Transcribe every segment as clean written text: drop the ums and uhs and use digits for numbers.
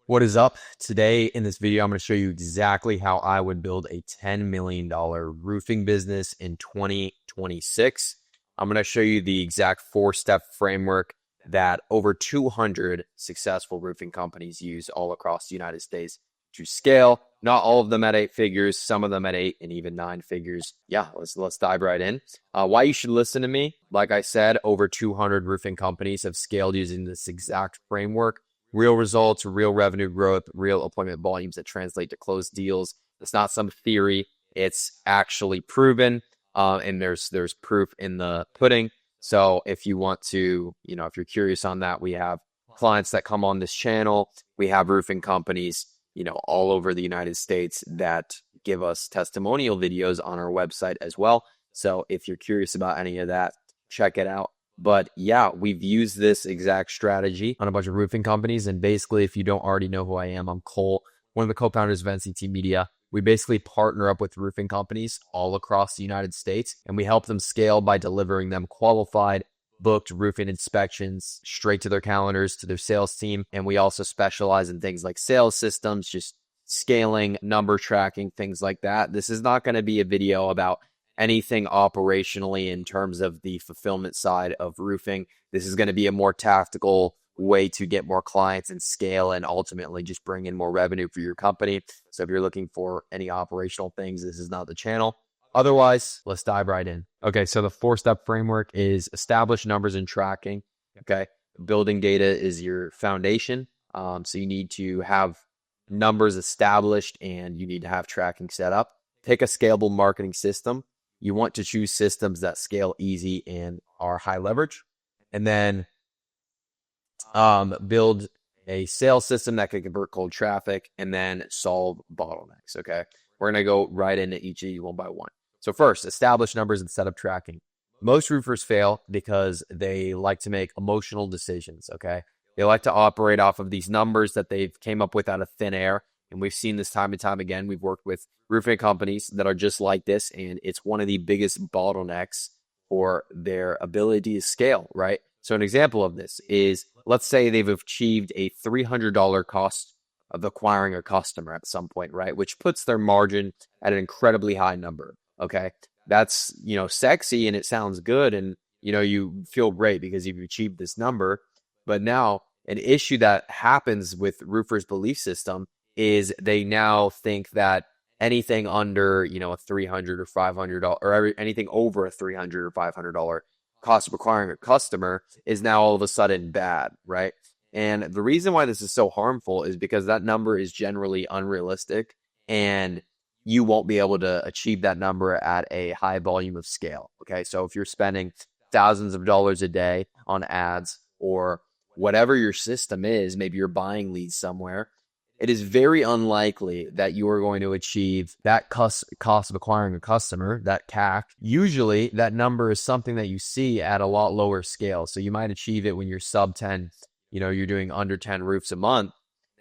What is up? Today in this video, I'm going to show you exactly how I would build a $10 million roofing business in 2026. I'm going to show you the exact 4-step framework that over 200 successful roofing companies use all across the United States to scale. Not all of them at 8 figures, some of them at 8 and even 9 figures. Yeah, let's dive right in. Why you should listen to me. Like I said, over 200 roofing companies have scaled using this exact framework. Real results, real revenue growth, real appointment volumes that translate to closed deals. It's not some theory. It's actually proven, and there's proof in the pudding. So if you want to, if you're curious on that, we have clients that come on this channel. We have roofing companies, all over the United States that give us testimonial videos on our website as well. So if you're curious about any of that, check it out. But yeah, we've used this exact strategy on a bunch of roofing companies. And basically, if you don't already know who I am, I'm Cole, one of the co-founders of NCT Media. We basically partner up with roofing companies all across the United States, and we help them scale by delivering them qualified, booked roofing inspections straight to their calendars, to their sales team. And we also specialize in things like sales systems, just scaling, number tracking, things like that. This is not going to be a video about anything operationally in terms of the fulfillment side of roofing. This is going to be a more tactical way to get more clients and scale and ultimately just bring in more revenue for your company. So if you're looking for any operational things, this is not the channel. Otherwise, let's dive right in. Okay, so the 4-step framework is establish numbers and tracking. Okay, building data is your foundation. So you need to have numbers established and you need to have tracking set up. Pick a scalable marketing system. You want to choose systems that scale easy and are high leverage. And then build a sales system that can convert cold traffic and then solve bottlenecks. Okay, we're going to go right into each of these one by one. So first, establish numbers and set up tracking. Most roofers fail because they like to make emotional decisions. Okay, they like to operate off of these numbers that they've came up with out of thin air. And we've seen this time and time again. We've worked with roofing companies that are just like this, and it's one of the biggest bottlenecks for their ability to scale, right? So an example of this is, let's say they've achieved a $300 cost of acquiring a customer at some point, right? Which puts their margin at an incredibly high number, okay? That's, sexy and it sounds good and, you feel great because you've achieved this number. But now an issue that happens with roofers' belief system is they now think that anything under, a $300 or $500 or anything over a $300 or $500 cost of acquiring a customer is now all of a sudden bad, right? And the reason why this is so harmful is because that number is generally unrealistic and you won't be able to achieve that number at a high volume of scale, okay? So if you're spending thousands of dollars a day on ads or whatever your system is, maybe you're buying leads somewhere, it is very unlikely that you are going to achieve that cost of acquiring a customer, that CAC. Usually that number is something that you see at a lot lower scale. So you might achieve it when you're sub 10, you're doing under 10 roofs a month.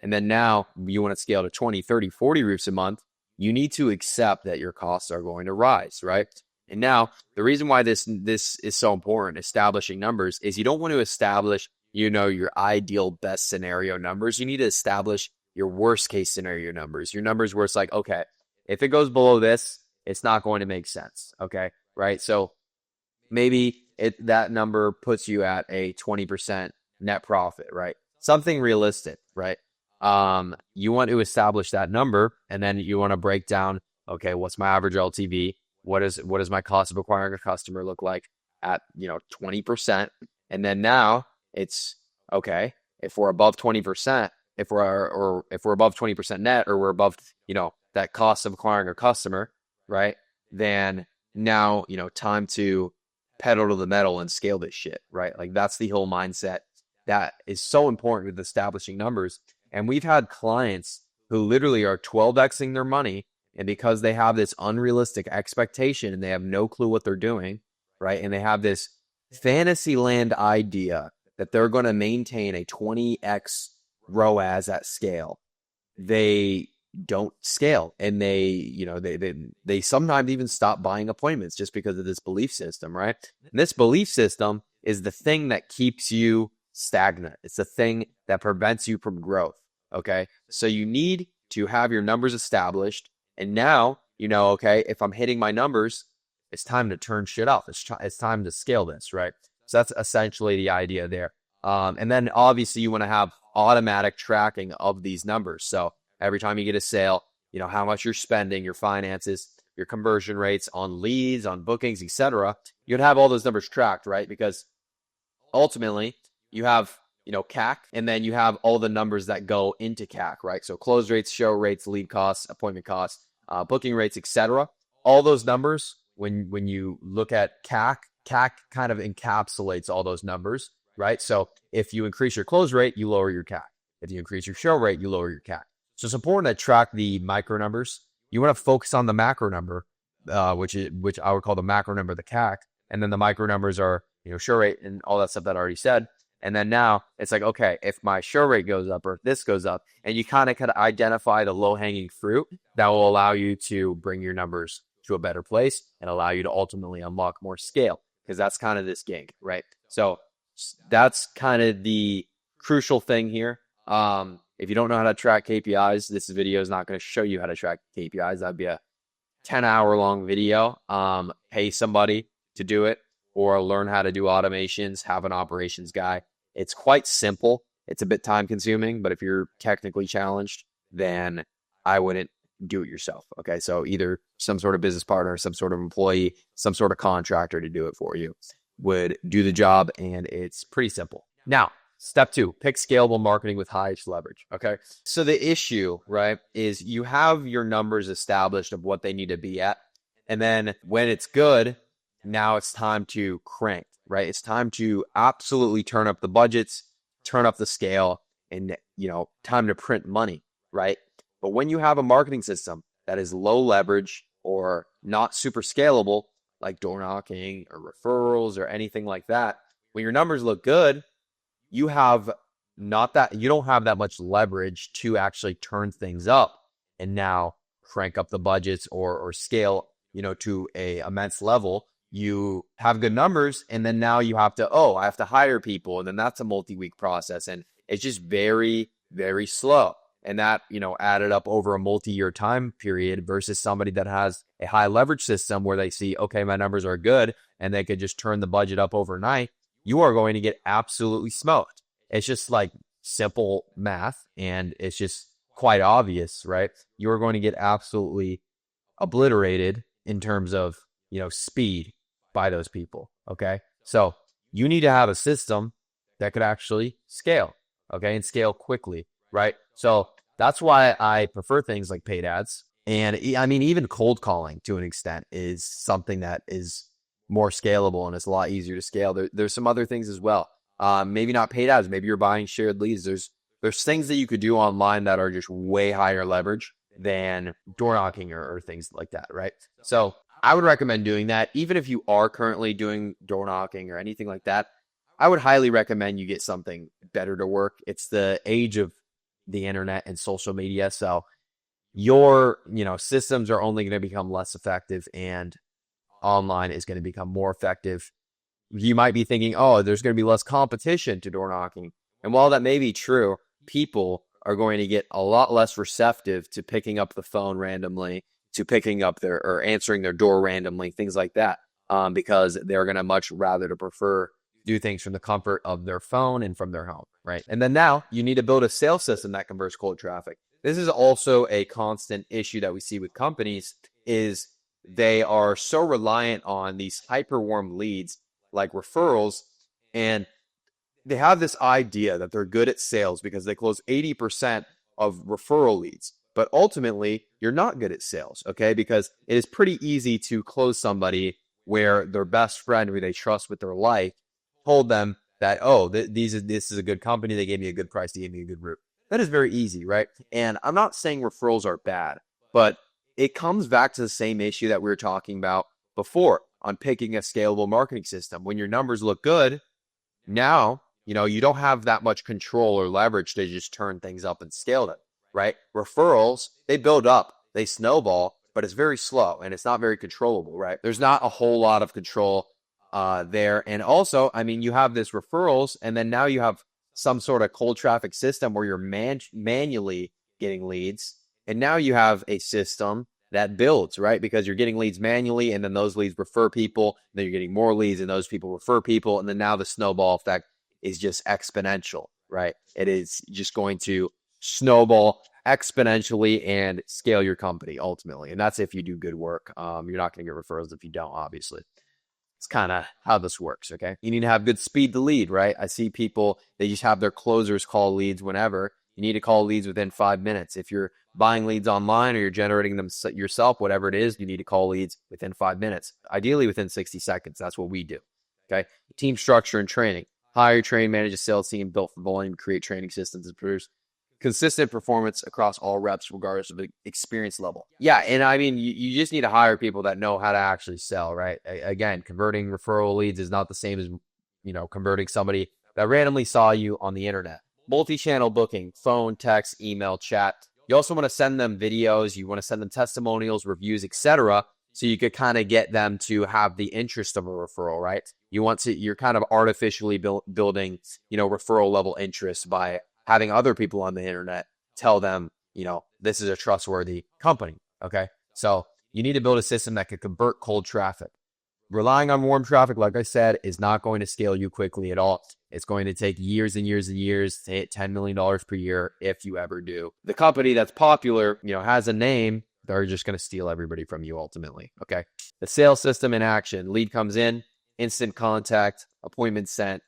And then now you want to scale to 20, 30, 40 roofs a month. You need to accept that your costs are going to rise, right? And now the reason why this is so important, establishing numbers, is you don't want to establish, your ideal best scenario numbers. You need to establish your worst case scenario numbers, your numbers where it's like, okay, if it goes below this, it's not going to make sense. Okay. Right. So maybe that number puts you at a 20% net profit, right? Something realistic, right? You want to establish that number and then you want to break down, okay, what's my average LTV? What does my cost of acquiring a customer look like at, 20%? And then now it's okay, if we're above 20%, if we're above 20% net, or we're above, that cost of acquiring a customer, right? Then now, time to pedal to the metal and scale this shit, right? Like that's the whole mindset that is so important with establishing numbers. And we've had clients who literally are 12xing their money. And because they have this unrealistic expectation and they have no clue what they're doing, right? And they have this fantasy land idea that they're going to maintain a 20x ROAS at scale, they don't scale, and they sometimes even stop buying appointments just because of this belief system, right? And this belief system is the thing that keeps you stagnant. It's the thing that prevents you from growth. Okay. So you need to have your numbers established. And now, okay, if I'm hitting my numbers, it's time to turn shit up. It's time to scale this, right? So that's essentially the idea there. And then obviously you want to have automatic tracking of these numbers. So every time you get a sale, how much you're spending, your finances, your conversion rates on leads, on bookings, etc. You'd have all those numbers tracked, right? Because ultimately you have, CAC, and then you have all the numbers that go into CAC, right? So close rates, show rates, lead costs, appointment costs, booking rates, etc. All those numbers, when you look at CAC kind of encapsulates all those numbers, right? So if you increase your close rate, you lower your CAC. If you increase your show rate, you lower your CAC. So it's important to track the micro numbers. You want to focus on the macro number, which I would call the macro number, the CAC, and then the micro numbers are, show rate and all that stuff that I already said. And then now it's like, okay, if my show rate goes up or if this goes up, and you kind of identify the low-hanging fruit that will allow you to bring your numbers to a better place and allow you to ultimately unlock more scale, because that's kind of this game, right? So that's kind of the crucial thing here. If you don't know how to track KPIs, this video is not going to show you how to track KPIs. That'd be a 10-hour-long video. Pay somebody to do it, or learn how to do automations, have an operations guy. It's quite simple. It's a bit time consuming, but if you're technically challenged, then I wouldn't do it yourself. Okay. So either some sort of business partner, some sort of employee, some sort of contractor to do it for you would do the job. And it's pretty simple. Now, step 2, pick scalable marketing with highest leverage. Okay. So the issue, right, is you have your numbers established of what they need to be at. And then when it's good, now it's time to crank, right? It's time to absolutely turn up the budgets, turn up the scale, and, time to print money, right? But when you have a marketing system that is low leverage or not super scalable, like door knocking or referrals or anything like that, when your numbers look good, you don't have that much leverage to actually turn things up and now crank up the budgets or scale, to a immense level. You have good numbers, and then now you have to, I have to hire people, and then that's a multi-week process, and it's just very, very slow. And that, added up over a multi-year time period versus somebody that has a high leverage system where they see, okay, my numbers are good, and they could just turn the budget up overnight. You are going to get absolutely smoked. It's just like simple math, and it's just quite obvious, right? You are going to get absolutely obliterated in terms of, speed by those people. Okay. So you need to have a system that could actually scale. Okay. And scale quickly. Right. So that's why I prefer things like paid ads. And I mean, even cold calling to an extent is something that is more scalable, and it's a lot easier to scale. There's some other things as well. Maybe not paid ads. Maybe you're buying shared leads. There's things that you could do online that are just way higher leverage than door knocking or things like that. Right. So I would recommend doing that. Even if you are currently doing door knocking or anything like that, I would highly recommend you get something better to work. It's the age of the internet and social media. So your, systems are only going to become less effective, and online is going to become more effective. You might be thinking, there's going to be less competition to door knocking. And while that may be true, people are going to get a lot less receptive to picking up the phone randomly, to picking up or answering their door randomly, things like that, because they're going to much rather to prefer do things from the comfort of their phone and from their home, right? And then now you need to build a sales system that converts cold traffic. This is also a constant issue that we see with companies, is they are so reliant on these hyper warm leads like referrals, and they have this idea that they're good at sales because they close 80% of referral leads. But ultimately, you're not good at sales, okay? Because it is pretty easy to close somebody where their best friend, who they trust with their life, told them that, this is a good company. They gave me a good price. They gave me a good route. That is very easy, right? And I'm not saying referrals are bad, but it comes back to the same issue that we were talking about before on picking a scalable marketing system. When your numbers look good, now, you don't have that much control or leverage to just turn things up and scale them. Right? Referrals, they build up, they snowball, but it's very slow and it's not very controllable, right? There's not a whole lot of control there. And also, I mean, you have this referrals, and then now you have some sort of cold traffic system where you're manually getting leads. And now you have a system that builds, right? Because you're getting leads manually, and then those leads refer people, then you're getting more leads, and those people refer people, and then now the snowball effect is just exponential, right? It is just going to snowball exponentially and scale your company ultimately. And that's if you do good work. You're not going to get referrals if you don't, obviously. It's kind of how this works, okay? You need to have good speed to lead, right? I see people, they just have their closers call leads whenever. You need to call leads within 5 minutes. If you're buying leads online or you're generating them yourself, whatever it is, you need to call leads within 5 minutes. Ideally within 60 seconds. That's what we do, okay? Team structure and training. Hire, train, manage a sales team built for volume, create training systems, and produce consistent performance across all reps, regardless of the experience level. Yeah, and I mean, you just need to hire people that know how to actually sell, right? Again, converting referral leads is not the same as, converting somebody that randomly saw you on the internet. Multi-channel booking, phone, text, email, chat. You also want to send them videos. You want to send them testimonials, reviews, etc. So you could kind of get them to have the interest of a referral, right? You're kind of artificially building, referral level interest by having other people on the internet tell them, this is a trustworthy company, okay? So you need to build a system that could convert cold traffic. Relying on warm traffic, like I said, is not going to scale you quickly at all. It's going to take years and years and years to hit $10 million per year if you ever do. The company that's popular, has a name, they're just going to steal everybody from you ultimately, okay? The sales system in action. Lead comes in, instant contact, appointment sent,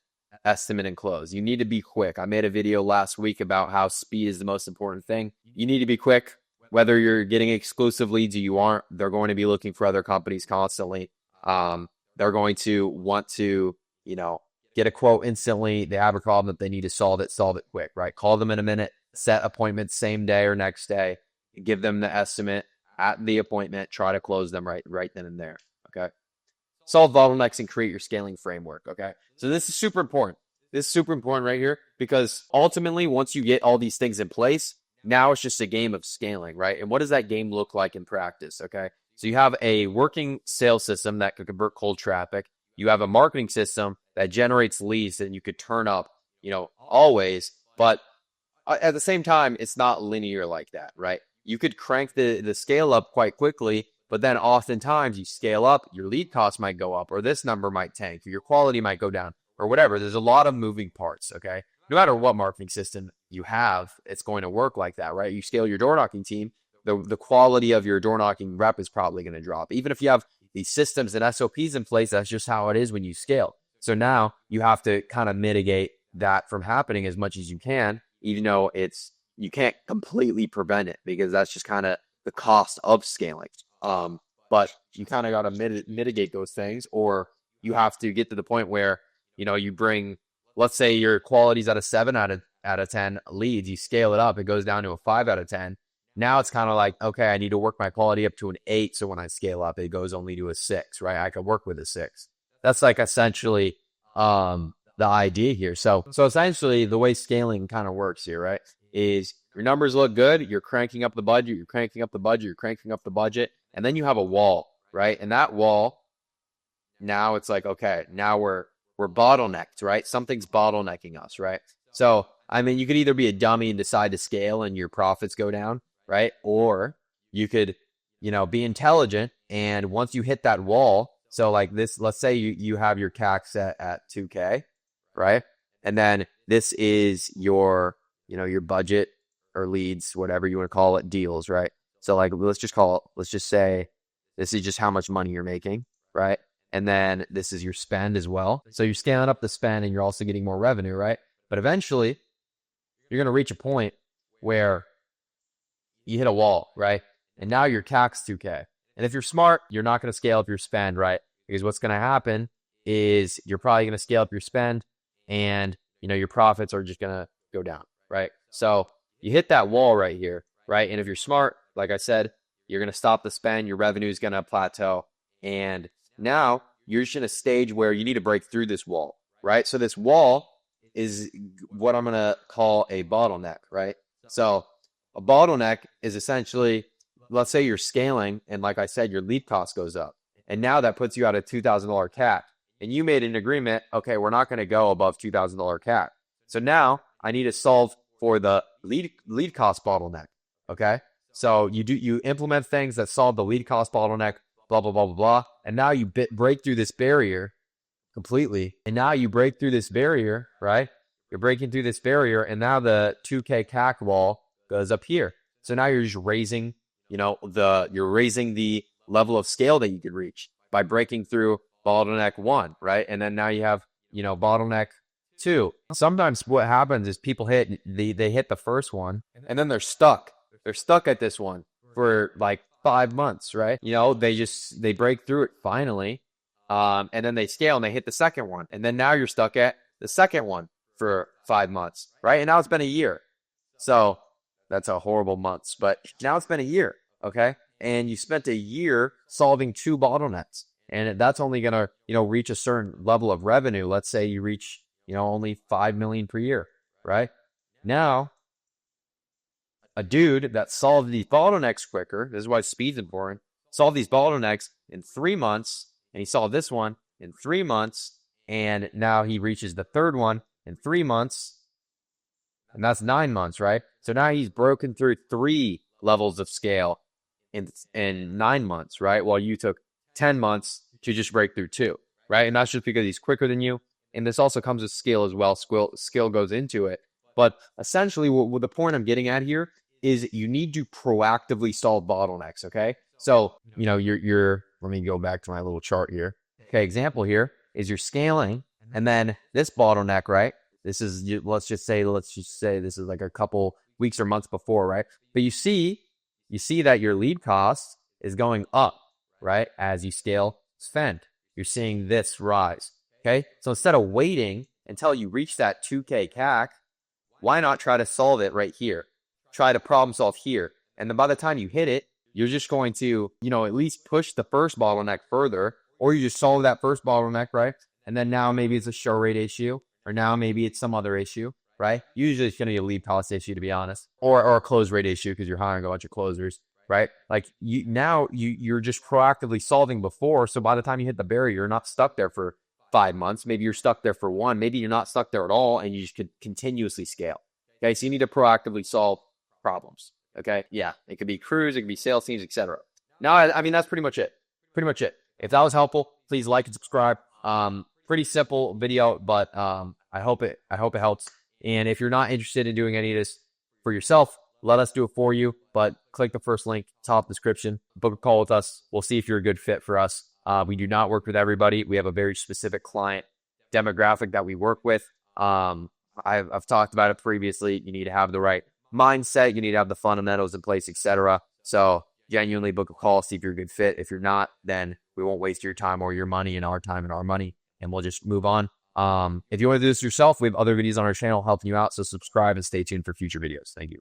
estimate and close. You need to be quick. I made a video last week about how speed is the most important thing. You need to be quick. Whether you're getting exclusive leads or you aren't, they're going to be looking for other companies constantly. They're going to want to, get a quote instantly. They have a problem that they need to solve it quick, right? Call them in a minute, set appointments same day or next day, give them the estimate at the appointment, try to close them right then and there, okay? Solve bottlenecks and create your scaling framework, okay? So this is super important. This is super important right here because ultimately, once you get all these things in place, now it's just a game of scaling, right? And what does that game look like in practice, okay? So you have a working sales system that could convert cold traffic. You have a marketing system that generates leads that you could turn up, always. But at the same time, it's not linear like that, right? You could crank the scale up quite quickly, but then oftentimes you scale up, your lead cost might go up, or this number might tank, or your quality might go down, or whatever. There's a lot of moving parts, okay? No matter what marketing system you have, it's going to work like that, right? You scale your door knocking team, the quality of your door knocking rep is probably going to drop. Even if you have these systems and SOPs in place, that's just how it is when you scale. So now you have to kind of mitigate that from happening as much as you can, even though you can't completely prevent it because that's just kind of the cost of scaling. But you kind of got to mitigate those things, or you have to get to the point where, you bring, let's say your quality's at a 7 out of 10 leads, you scale it up, it goes down to a 5 out of 10. Now it's kind of like, okay, I need to work my quality up to an 8. So when I scale up, it goes only to a 6, right? I could work with a 6. That's like essentially, the idea here. So essentially the way scaling kind of works here, right, is your numbers look good. You're cranking up the budget. You're cranking up the budget. You're cranking up the budget. And then you have a wall, right? And that wall, now it's like, okay, now we're bottlenecked, right? Something's bottlenecking us, right? So, I mean, you could either be a dummy and decide to scale and your profits go down, right? Or you could, be intelligent. And once you hit that wall, so like this, let's say you have your CAC set at 2K, right? And then this is your, your budget or leads, whatever you want to call it, deals, right? So like, let's just say this is just how much money you're making, right? And then this is your spend as well. So you're scaling up the spend and you're also getting more revenue, right? But eventually you're going to reach a point where you hit a wall, right? And now your CAC's 2K. And if you're smart, you're not going to scale up your spend, right? Because what's going to happen is you're probably going to scale up your spend and, your profits are just going to go down, right? So you hit that wall right here, right? And if you're smart, like I said, you're going to stop the spend, your revenue is going to plateau. And now you're just in a stage where you need to break through this wall, right? So this wall is what I'm going to call a bottleneck, right? So a bottleneck is essentially, let's say you're scaling and like I said, your lead cost goes up. And now that puts you at a $2,000 CAC. And you made an agreement, okay, we're not going to go above $2,000 CAC. So now I need to solve for the lead cost bottleneck. Okay. So you implement things that solve the lead cost bottleneck, blah, blah, blah, blah, blah. And now you break through this barrier completely. And now you break through this barrier, right? You're breaking through this barrier, and now the 2K CAC wall goes up here. So now you're just raising, you're raising the level of scale that you could reach by breaking through bottleneck 1, right? And then now you have, bottleneck 2. Sometimes what happens is people they hit the first one, and then they're stuck. They're stuck at this one for like 5 months, right? They break through it finally. And then they scale and they hit the second one. And then now you're stuck at the second one for 5 months, right? And now it's been a year. So that's a horrible months, but now it's been a year, okay? And you spent a year solving 2 bottlenecks. And that's only going to, reach a certain level of revenue. Let's say you reach, only 5 million per year, right? Now, a dude that solved these bottlenecks quicker, this is why speed's important, solved these bottlenecks in 3 months, and he saw this one in 3 months, and now he reaches the third one in 3 months, and that's 9 months, right? So now he's broken through 3 levels of scale in 9 months, right? While you took 10 months to just break through 2, right? And that's just because he's quicker than you. And this also comes with skill as well. Skill goes into it. But essentially, what the point I'm getting at here is you need to proactively solve bottlenecks, okay? So, let me go back to my little chart here. Okay, example here is you're scaling, and then this bottleneck, right? This is, let's just say this is like a couple weeks or months before, right? But you see that your lead cost is going up, right? As you scale spend, you're seeing this rise, okay? So instead of waiting until you reach that 2K CAC, why not try to solve it right here? Try to problem solve here. And then by the time you hit it, you're just going to, at least push the first bottleneck further, or you just solve that first bottleneck, right? And then now maybe it's a show rate issue, or now maybe it's some other issue, right? Usually it's going to be a lead cost issue, to be honest, or a close rate issue because you're hiring a bunch of closers, right? Like you're just proactively solving before. So by the time you hit the barrier, you're not stuck there for 5 months. Maybe you're stuck there for 1. Maybe you're not stuck there at all, and you just could continuously scale. Okay, so you need to proactively solve problems. Okay, yeah, it could be crews, it could be sales teams, etc. Now, I mean, that's pretty much it. If that was helpful, please like and subscribe. Pretty simple video, but I hope it helps. And if you're not interested in doing any of this for yourself, let us do it for you. But click the first link, top description, book a call with us. We'll see if you're a good fit for us. We do not work with everybody. We have a very specific client demographic that we work with. I've talked about it previously. You need to have the right mindset. You need to have the fundamentals in place, etc. So genuinely book a call, see if you're a good fit. If you're not, then we won't waste your time or your money and our time and our money, and we'll just move on. If you want to do this yourself, we have other videos on our channel helping you out. So subscribe and stay tuned for future videos. Thank you.